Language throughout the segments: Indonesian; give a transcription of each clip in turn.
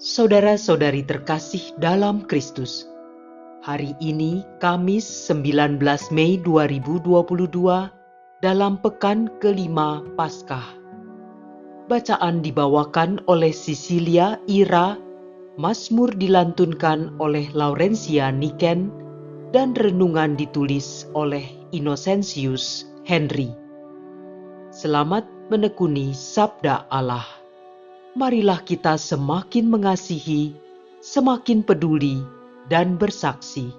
Saudara-saudari terkasih dalam Kristus, hari ini Kamis 19 Mei 2022 dalam pekan kelima Paskah. Bacaan dibawakan oleh Cecilia Ira, Mazmur dilantunkan oleh Laurencia Niken, dan renungan ditulis oleh Innocentius Henry. Selamat menekuni Sabda Allah. Marilah kita semakin mengasihi, semakin peduli, dan bersaksi.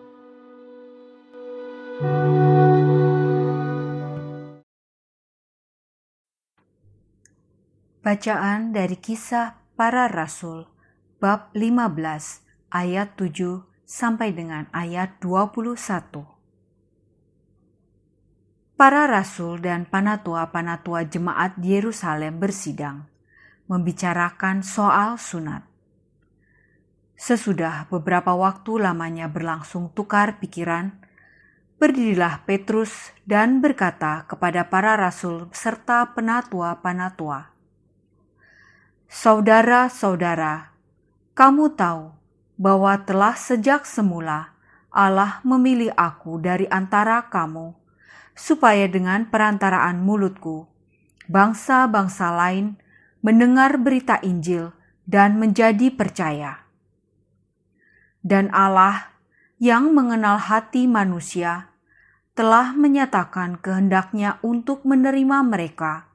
Bacaan dari Kisah Para Rasul, bab 15, ayat 7 sampai dengan ayat 21. Para rasul dan panatua-panatua jemaat di Yerusalem bersidang, membicarakan soal sunat. Sesudah beberapa waktu lamanya berlangsung tukar pikiran, berdirilah Petrus dan berkata kepada para rasul serta penatua-panatua, "Saudara-saudara, kamu tahu bahwa telah sejak semula Allah memilih aku dari antara kamu, supaya dengan perantaraan mulutku, bangsa-bangsa lain mendengar berita Injil dan menjadi percaya. Dan Allah yang mengenal hati manusia telah menyatakan kehendaknya untuk menerima mereka,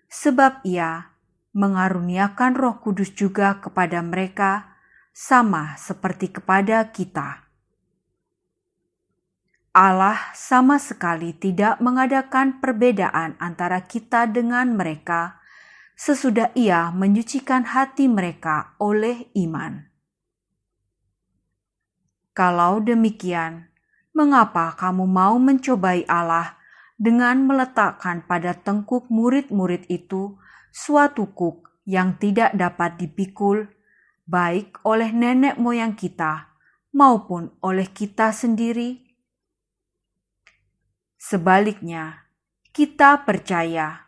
sebab Ia mengaruniakan Roh Kudus juga kepada mereka, sama seperti kepada kita. Allah sama sekali tidak mengadakan perbedaan antara kita dengan mereka, sesudah Ia menyucikan hati mereka oleh iman. Kalau demikian, mengapa kamu mau mencobai Allah dengan meletakkan pada tengkuk murid-murid itu suatu kuk yang tidak dapat dipikul, baik oleh nenek moyang kita maupun oleh kita sendiri? Sebaliknya, kita percaya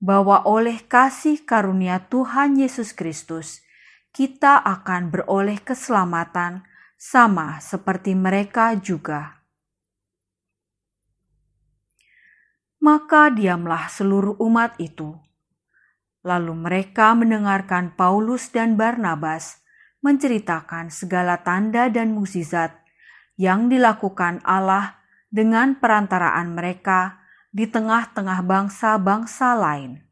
bahwa oleh kasih karunia Tuhan Yesus Kristus, kita akan beroleh keselamatan sama seperti mereka juga. Maka diamlah seluruh umat itu. Lalu mereka mendengarkan Paulus dan Barnabas menceritakan segala tanda dan mukjizat yang dilakukan Allah dengan perantaraan mereka di tengah-tengah bangsa-bangsa lain.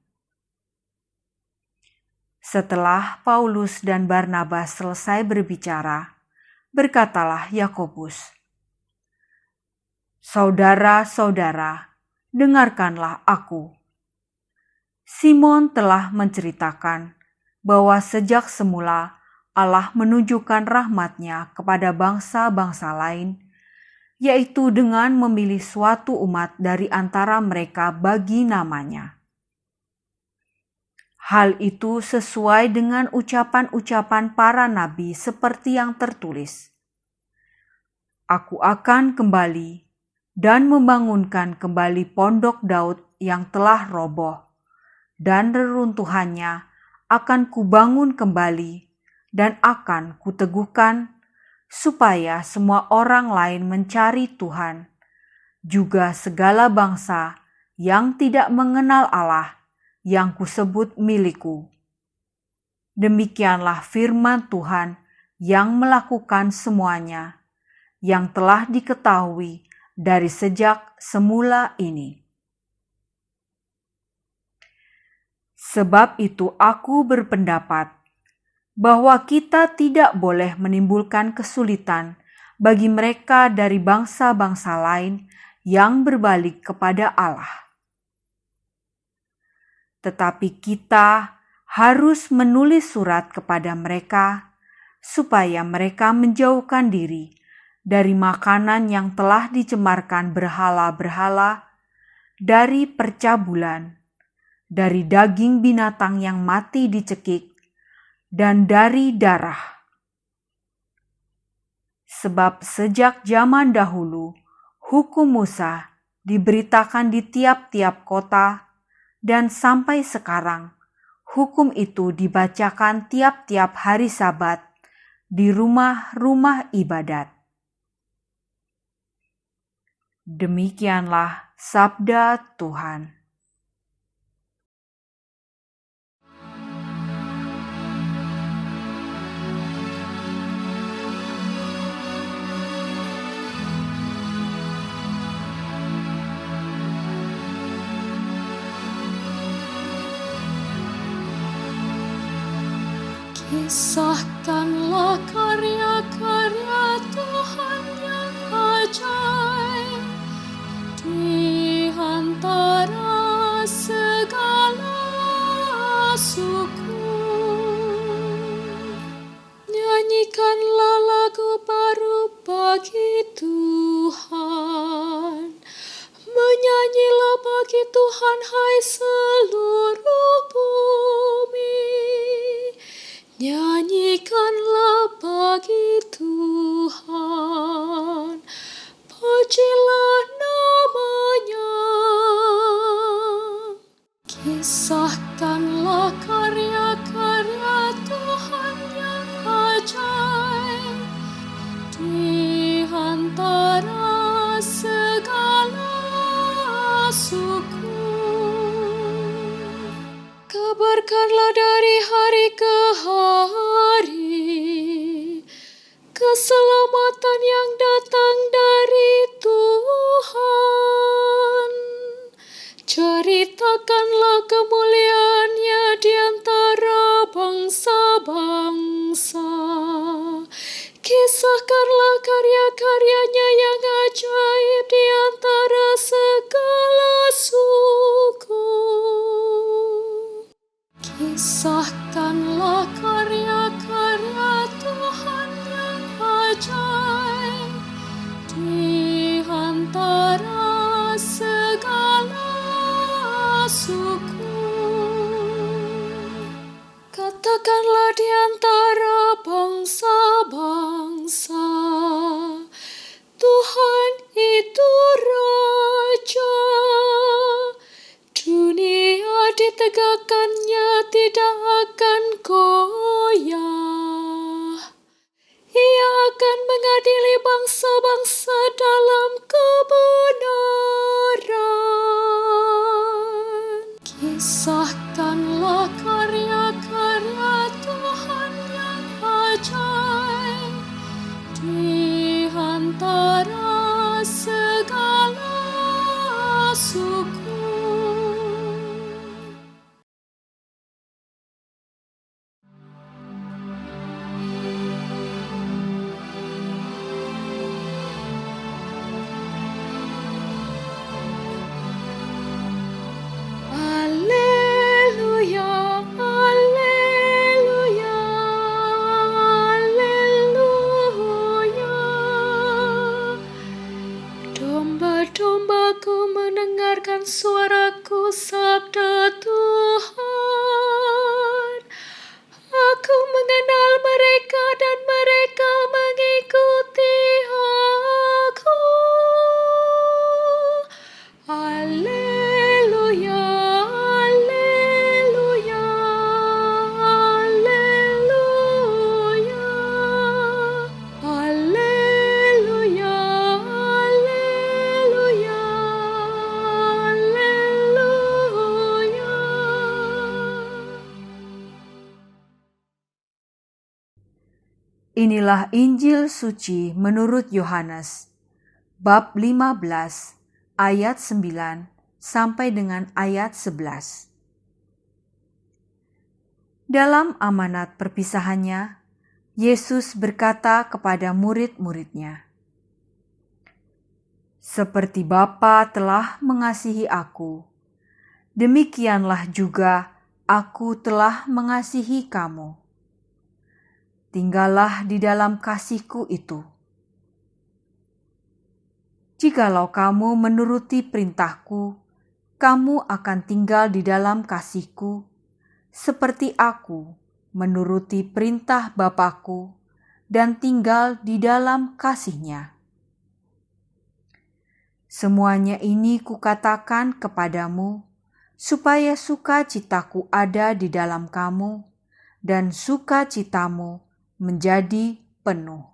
Setelah Paulus dan Barnabas selesai berbicara, berkatalah Yakobus, "Saudara-saudara, dengarkanlah aku. Simon telah menceritakan bahwa sejak semula Allah menunjukkan rahmat-Nya kepada bangsa-bangsa lain, yaitu dengan memilih suatu umat dari antara mereka bagi namanya. Hal itu sesuai dengan ucapan-ucapan para nabi seperti yang tertulis, 'Aku akan kembali dan membangunkan kembali pondok Daud yang telah roboh, dan reruntuhannya akan kubangun kembali dan akan kuteguhkan, supaya semua orang lain mencari Tuhan, juga segala bangsa yang tidak mengenal Allah yang kusebut milikku.' Demikianlah firman Tuhan yang melakukan semuanya, yang telah diketahui dari sejak semula ini. Sebab itu aku berpendapat bahwa kita tidak boleh menimbulkan kesulitan bagi mereka dari bangsa-bangsa lain yang berbalik kepada Allah. Tetapi kita harus menulis surat kepada mereka, supaya mereka menjauhkan diri dari makanan yang telah dicemarkan berhala-berhala, dari percabulan, dari daging binatang yang mati dicekik, dan dari darah. Sebab sejak zaman dahulu, hukum Musa diberitakan di tiap-tiap kota, dan sampai sekarang, hukum itu dibacakan tiap-tiap hari Sabat di rumah-rumah ibadat. Demikianlah sabda Tuhan. Kisahkanlah karya-karya Tuhan yang ajaib di antara segala suku. Nyanyikanlah lagu baru bagi Tuhan. Menyanyilah bagi Tuhan, hai seluruh bumi. Nyanyikanlah bagi Tuhan, pujilah nama-Nya. Kisahkanlah karya-karya Tuhan yang ajaib di antara segala suku. Kabarkanlah dari hari ke hari keselamatan yang datang dari Tuhan. Ceritakanlah kemuliaan-Nya di antara bangsa-bangsa. Kisahkanlah karya-karya-Nya yang ajaib di antara segala suku. Kisahkanlah karya-karya Tuhan yang ajaib di antara segala suku. Katakanlah di antara bangsa-bangsa, Tuhan itu Raja. Dunia ditegakkan-Nya tidak akan goyah. Ia akan mengadili bangsa-bangsa dalam kebenaran. Kisahkanlah karya-karya Tuhan yang ajaib di antara segala suku. Domba-dombaku mendengarkan suaraku, sabda Tuhan. Aku mengenal mereka dan mereka mengikuti aku. Haleluya, haleluya, haleluya, haleluya, haleluya, haleluya. Inilah Injil suci menurut Yohanes, bab 15, ayat 9 sampai dengan ayat 11. Dalam amanat perpisahannya, Yesus berkata kepada murid-murid-Nya, "Seperti Bapa telah mengasihi aku, demikianlah juga aku telah mengasihi kamu. Tinggallah di dalam kasih-Ku itu. Jikalau kamu menuruti perintah-Ku, kamu akan tinggal di dalam kasih-Ku, seperti aku menuruti perintah Bapa-Ku dan tinggal di dalam kasih-Nya. Semuanya ini Kukatakan kepadamu, supaya sukacitaku ada di dalam kamu, dan sukacitamu menjadi penuh.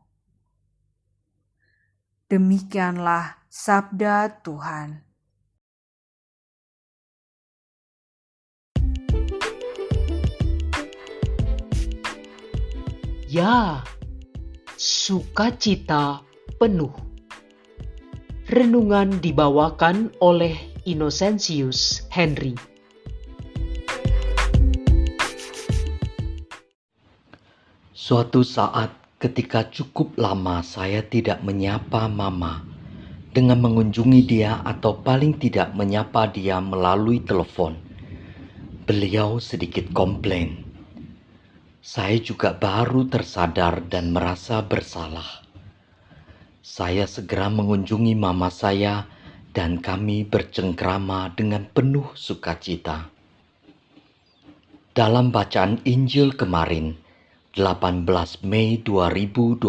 Demikianlah sabda Tuhan. Ya, sukacita penuh. Renungan dibawakan oleh Innocentius Henry. Suatu saat ketika cukup lama saya tidak menyapa Mama dengan mengunjungi dia atau paling tidak menyapa dia melalui telepon, beliau sedikit komplain. Saya juga baru tersadar dan merasa bersalah. Saya segera mengunjungi Mama saya dan kami bercengkrama dengan penuh sukacita. Dalam bacaan Injil kemarin, 18 Mei 2022,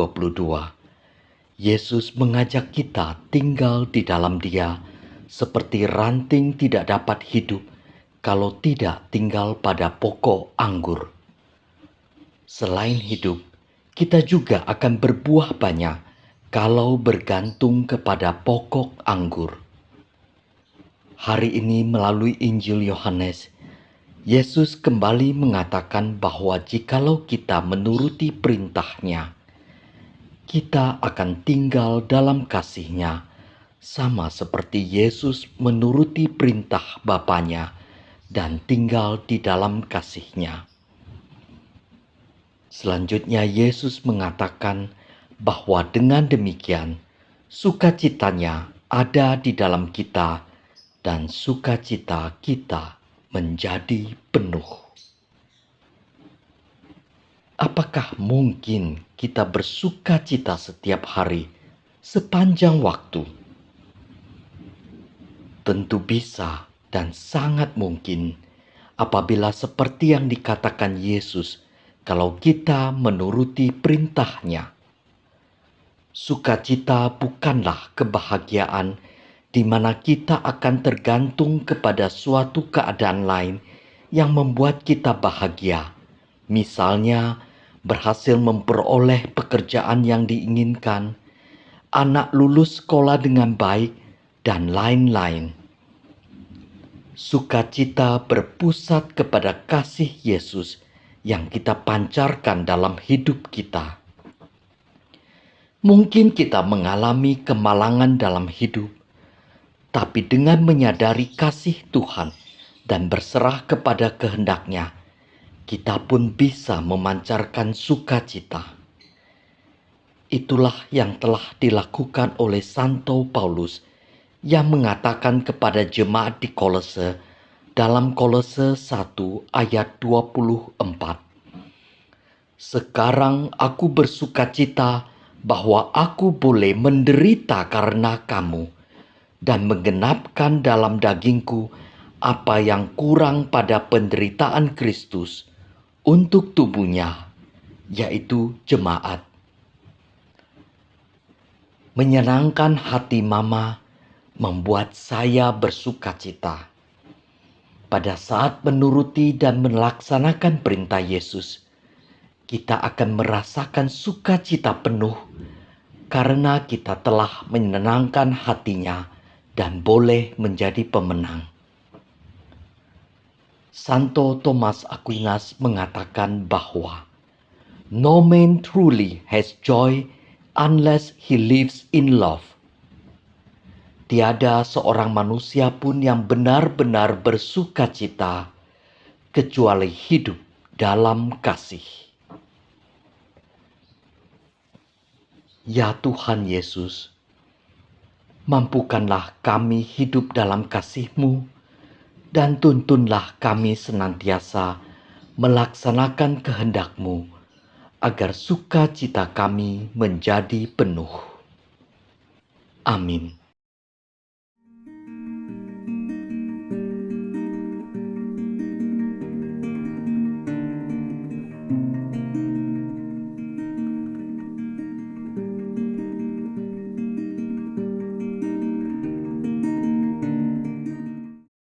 Yesus mengajak kita tinggal di dalam Dia seperti ranting tidak dapat hidup kalau tidak tinggal pada pokok anggur. Selain hidup, kita juga akan berbuah banyak kalau bergantung kepada pokok anggur. Hari ini melalui Injil Yohanes, Yesus kembali mengatakan bahwa jikalau kita menuruti perintah-Nya, kita akan tinggal dalam kasih-Nya, sama seperti Yesus menuruti perintah Bapa-Nya dan tinggal di dalam kasih-Nya. Selanjutnya Yesus mengatakan bahwa dengan demikian sukacitanya ada di dalam kita dan sukacita kita menjadi penuh. Apakah mungkin kita bersukacita setiap hari sepanjang waktu? Tentu bisa dan sangat mungkin apabila seperti yang dikatakan Yesus, kalau kita menuruti perintah-Nya. Sukacita bukanlah kebahagiaan di mana kita akan tergantung kepada suatu keadaan lain yang membuat kita bahagia. Misalnya, berhasil memperoleh pekerjaan yang diinginkan, anak lulus sekolah dengan baik, dan lain-lain. Sukacita berpusat kepada kasih Yesus yang kita pancarkan dalam hidup kita. Mungkin kita mengalami kemalangan dalam hidup, tapi dengan menyadari kasih Tuhan dan berserah kepada kehendak-Nya, kita pun bisa memancarkan sukacita. Itulah yang telah dilakukan oleh Santo Paulus yang mengatakan kepada jemaat di Kolose dalam Kolose 1 ayat 24. Sekarang aku bersukacita bahwa aku boleh menderita karena kamu dan menggenapkan dalam dagingku apa yang kurang pada penderitaan Kristus untuk tubuhnya, yaitu jemaat. Menyenangkan hati Mama membuat saya bersukacita. Pada saat menuruti dan melaksanakan perintah Yesus, kita akan merasakan sukacita penuh karena kita telah menyenangkan hatinya dan boleh menjadi pemenang. Santo Thomas Aquinas mengatakan bahwa no man truly has joy unless he lives in love. Tiada seorang manusia pun yang benar-benar bersukacita kecuali hidup dalam kasih. Ya Tuhan Yesus, mampukanlah kami hidup dalam kasih-Mu dan tuntunlah kami senantiasa melaksanakan kehendak-Mu agar sukacita kami menjadi penuh. Amin.